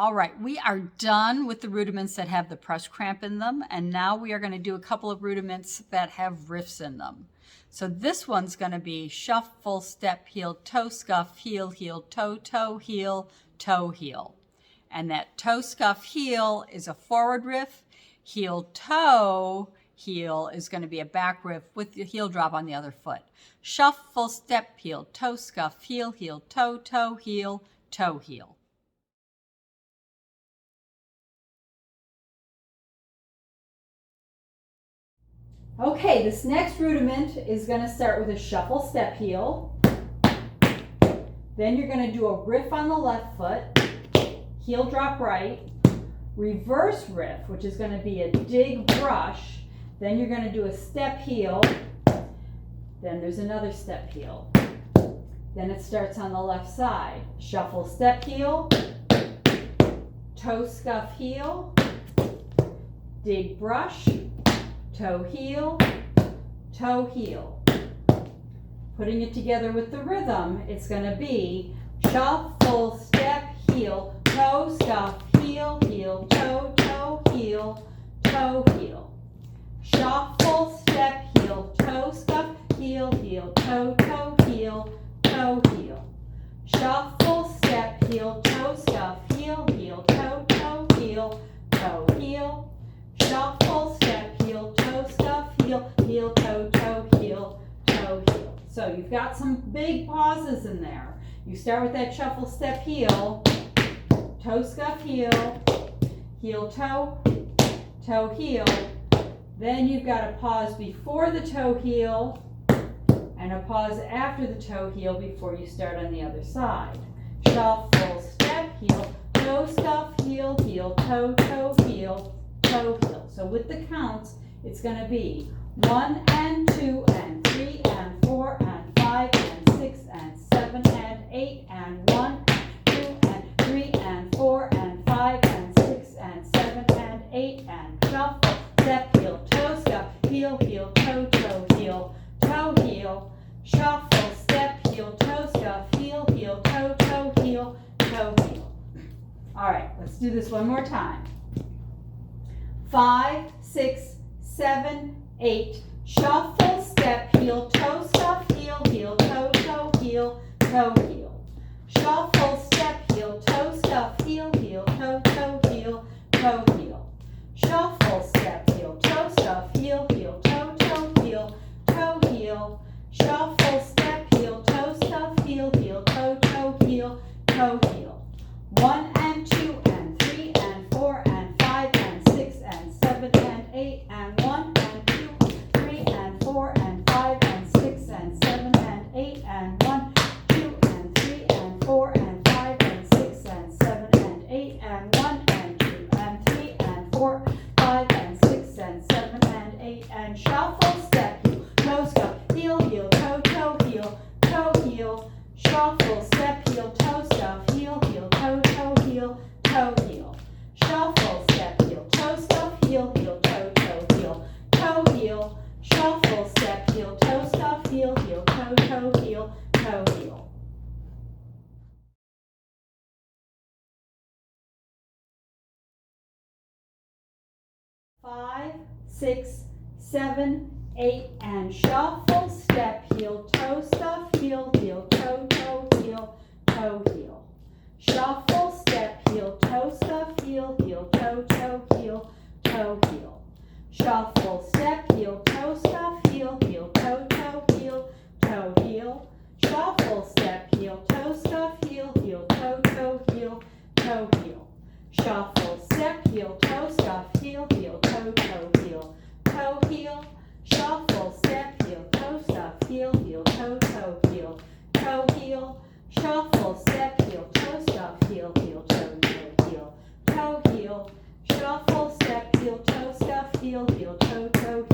All right, we are done with the rudiments that have the press cramp in them, and now we are going to do a couple of rudiments that have riffs in them. So this one's going to be shuffle, step, heel, toe, scuff, heel, heel, toe, toe, heel, toe, heel. And that toe, scuff, heel is a forward riff. Heel, toe, heel is going to be a back riff with the heel drop on the other foot. Shuffle, step, heel, toe, scuff, heel, heel, toe, toe, heel, toe, heel. Okay, this next rudiment is going to start with a shuffle step heel. Then you're going to do a riff on the left foot, heel drop right, reverse riff, which is going to be a dig brush. Then you're going to do a step heel. Then there's another step heel. Then it starts on the left side. Shuffle step heel, toe scuff heel, dig brush, toe heel, toe heel. Putting it together with the rhythm, it's going to be shuffle, step, heel, toe, scuff, heel, heel, toe, toe, heel, toe, heel. Shuffle, step, heel, toe, scuff, heel, heel, toe, toe, heel, toe, heel. Shuffle, step, heel, toe, scuff, heel, heel, toe, toe, heel, toe, heel. Shuffle, step, heel, toe, scuff, heel, heel, toe, toe, heel, toe, heel. So you've got some big pauses in there. You start with that shuffle, step, heel, toe, scuff, heel, heel, toe, toe, heel. Then you've got a pause before the toe heel and a pause after the toe heel before you start on the other side. Shuffle, step, heel, toe, scuff, heel, heel, toe, toe, heel, toe, heel. So with the counts, it's going to be 1 and 2 and 3 and 4 and 5 and 6 and 7 and 8 and 1 and 2 and 3 and 4 and 5 and 6 and 7 and 8 and shuffle, step, heel, toe, scuff, heel, heel, toe, toe, heel, toe, heel. Shuffle, step, heel, toe, scuff, heel, heel, toe, toe, heel, toe, heel. All right, let's do this one more time. 5, 6, 7, 8. Shuffle, step, heel, toe, scuff, heel, heel, toe, toe, heel, toe, heel. Shuffle, step, heel, toe, scuff, heel, heel, toe, toe, heel, toe, heel. Shuffle, step, heel, toe, scuff, heel, heel, toe, toe, heel, toe, heel. Shuffle, step, heel, toe, scuff, heel, heel, toe, toe, heel, toe, heel. 1 and 2 and 3 and 4 and 5 and 6 and 7 and 8 and 1 and 2 and 3 and 4 and 5 and 6 and 7 and 8 and 1, 2 and 3 and 4 and 5 and 6 and 7 and 8 and 1 and 2 and 3 and 4, 5 and 6 and 7 and 8 and shuffle, step, heel, toe, scuff, heel, heel, toe, toe, heel, toe, heel. Shuffle, step, heel, toe, scuff, heel, heel, toe, toe, heel, toe, heel. Shuffle, step, heel, toe, scuff, heel, heel, toe, toe, heel, toe, heel. Shuffle, step, heel, toe, scuff, heel, heel, toe, toe, heel, toe, heel. Five, 6, 7, 8, and shuffle, step, heel, toe, scuff, heel, heel, toe, toe, heel, toe, heel. Shuffle, step, heel, toe, scuff, heel, heel, toe, toe, heel, toe, heel. Shuffle, step, heel, toe, scuff, heel, heel, toe, toe, heel, toe, heel. Shuffle, step, heel, toe, scuff, heel, heel, toe, toe, heel, toe, heel. Shuffle, step, heel, toe, scuff, heel, heel, toe, toe, heel, toe, heel. Shuffle, step, heel, toe, scuff, heel, heel, toe, toe, heel, toe, heel. Shuffle, step, heel, toe, scuff, heel, heel, toe, toe, heel, toe, heel. Shuffle, step, heel, toe, scuff, heel, heel, toe, toe,